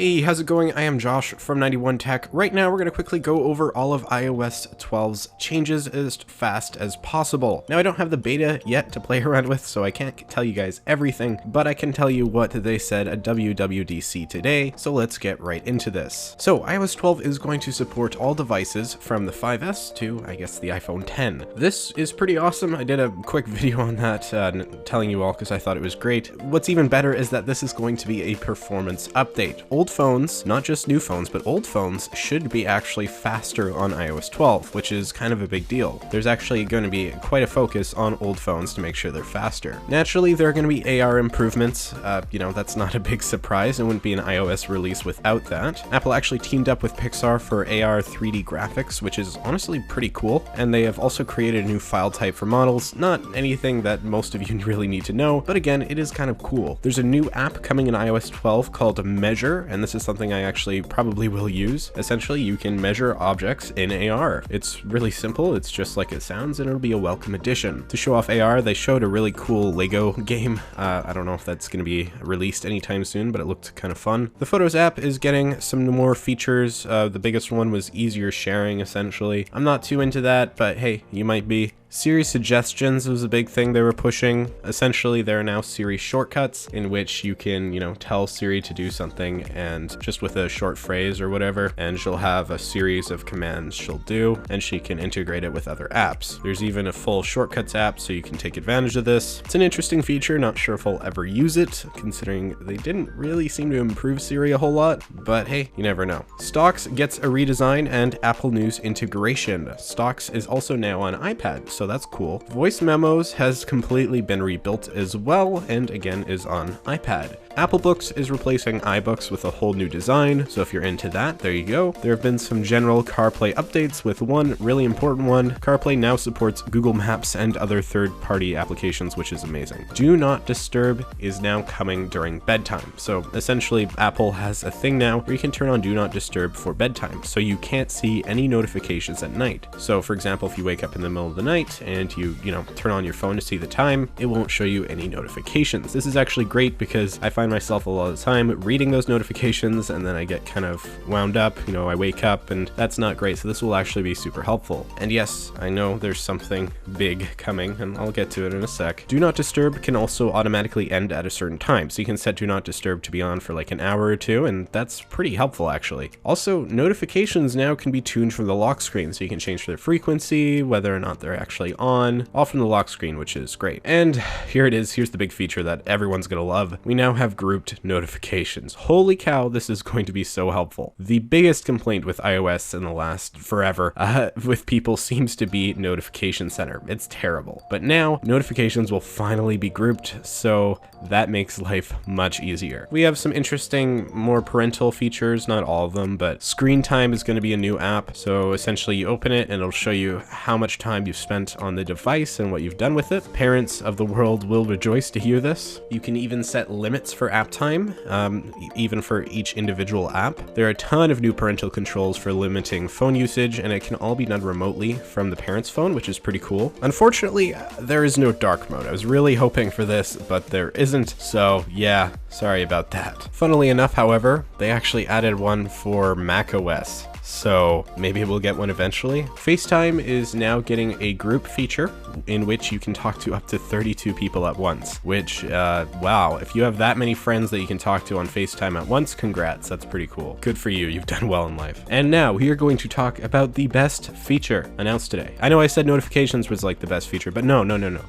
Hey, how's it going? I am Josh from 91 Tech. Right now, we're going to quickly go over all of iOS 12's changes as fast as possible. Now, I don't have the beta yet to play around with, so I can't tell you guys everything, but I can tell you what they said at WWDC today, so let's get right into this. So, iOS 12 is going to support all devices from the 5S to, I guess, the iPhone 10. This is pretty awesome. I did a quick video on that, telling you all because I thought it was great. What's even better is that this is going to be a performance update. Old phones, not just new phones, but old phones should be actually faster on iOS 12, which is kind of a big deal. There's actually going to be quite a focus on old phones to make sure they're faster. Naturally, there are going to be AR improvements. That's not a big surprise. It wouldn't be an iOS release without that. Apple actually teamed up with Pixar for AR 3D graphics, which is honestly pretty cool. And they have also created a new file type for models. Not anything that most of you really need to know, but again, it is kind of cool. There's a new app coming in iOS 12 called Measure, and this is something I actually probably will use. Essentially, you can measure objects in AR. It's really simple, it's just like it sounds, and it'll be a welcome addition. To show off AR, they showed a really cool Lego game. I don't know if that's going to be released anytime soon, but it looked kind of fun. The Photos app is getting some more features. The biggest one was easier sharing, essentially. I'm not too into that, but hey, you might be. Siri suggestions was a big thing they were pushing. Essentially, there are now Siri shortcuts in which you can, tell Siri to do something and just with a short phrase or whatever, and she'll have a series of commands she'll do, and she can integrate it with other apps. There's even a full shortcuts app, so you can take advantage of this. It's an interesting feature, not sure if I'll ever use it, considering they didn't really seem to improve Siri a whole lot, but hey, you never know. Stocks gets a redesign and Apple News integration. Stocks is also now on iPad, so that's cool. Voice Memos has completely been rebuilt as well, and again is on iPad. Apple Books is replacing iBooks with a whole new design, so if you're into that, there you go. There have been some general CarPlay updates, with one really important one. CarPlay now supports Google Maps and other third-party applications, which is amazing. Do Not Disturb is now coming during bedtime. So essentially, Apple has a thing now where you can turn on Do Not Disturb for bedtime, so you can't see any notifications at night. So for example, if you wake up in the middle of the night and you turn on your phone to see the time, it won't show you any notifications. This is actually great because I find myself a lot of the time reading those notifications and then I get kind of wound up, I wake up, and that's not great. So this will actually be super helpful. And yes, I know there's something big coming, and I'll get to it in a sec. Do Not Disturb can also automatically end at a certain time, so you can set Do Not Disturb to be on for like an hour or two, and that's pretty helpful actually. Also, notifications now can be tuned from the lock screen, so you can change their frequency, whether or not they're actually on, all from the lock screen, which is great. And here it is. Here's the big feature that everyone's gonna love. We now have grouped notifications. Holy cow, this is going to be so helpful. The biggest complaint with iOS in the last forever with people seems to be Notification Center. It's terrible. But now notifications will finally be grouped, so that makes life much easier. We have some interesting, more parental features, not all of them, but Screen Time is going to be a new app. So essentially you open it and it'll show you how much time you've spent on the device and what you've done with it. Parents of the world will rejoice to hear this. You can even set limits for app time, even for each individual app. There are a ton of new parental controls for limiting phone usage, and it can all be done remotely from the parent's phone, which is pretty cool. Unfortunately, there is no dark mode. I was really hoping for this, but there isn't, so yeah, sorry about that. Funnily enough, however, they actually added one for macOS, so maybe we'll get one eventually. FaceTime is now getting a group feature in which you can talk to up to 32 people at once, which, wow, if you have that many friends that you can talk to on FaceTime at once, congrats, that's pretty cool. Good for you, you've done well in life. And now we are going to talk about the best feature announced today. I know I said notifications was like the best feature, but no.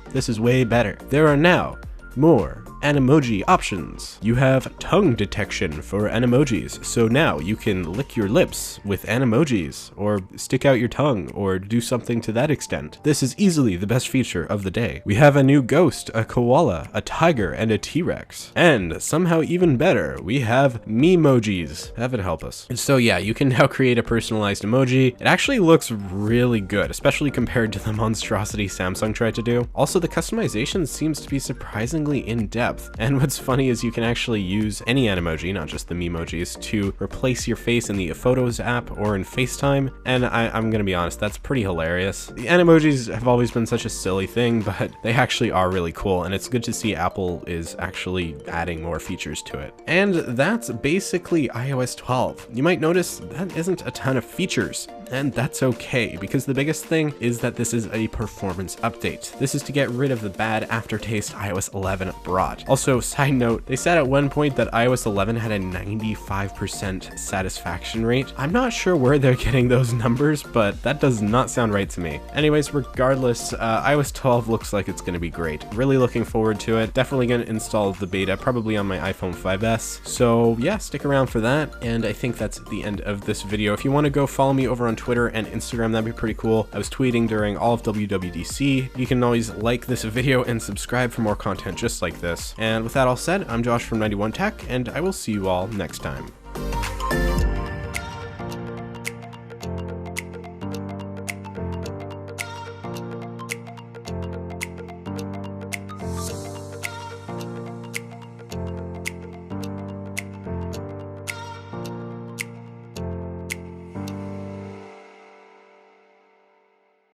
This is way better. There are now more Emoji options. You have tongue detection for Emojis, so now you can lick your lips with Emojis, or stick out your tongue, or do something to that extent. This is easily the best feature of the day. We have a new ghost, a koala, a tiger, and a T-Rex. And somehow even better, we have Memojis. Heaven help us. And so yeah, you can now create a personalized emoji. It actually looks really good, especially compared to the monstrosity Samsung tried to do. Also, the customization seems to be surprisingly in-depth. depth. And what's funny is you can actually use any Emoji, not just the Memojis, to replace your face in the Photos app or in FaceTime, and I'm gonna be honest, that's pretty hilarious. The Emojis have always been such a silly thing, but they actually are really cool, and it's good to see Apple is actually adding more features to it. And that's basically iOS 12. You might notice that isn't a ton of features, and that's okay, because the biggest thing is that this is a performance update. This is to get rid of the bad aftertaste iOS 11 brought. Also, side note, they said at one point that iOS 11 had a 95% satisfaction rate. I'm not sure where they're getting those numbers, but that does not sound right to me. Anyways, regardless, iOS 12 looks like it's gonna be great. Really looking forward to it. Definitely gonna install the beta, probably on my iPhone 5S. So yeah, stick around for that, and I think that's the end of this video. If you want to go follow me over on Twitter and Instagram, that'd be pretty cool. I was tweeting during all of WWDC. You can always like this video and subscribe for more content just like this. And with that all said, I'm Josh from 91 Tech, and I will see you all next time.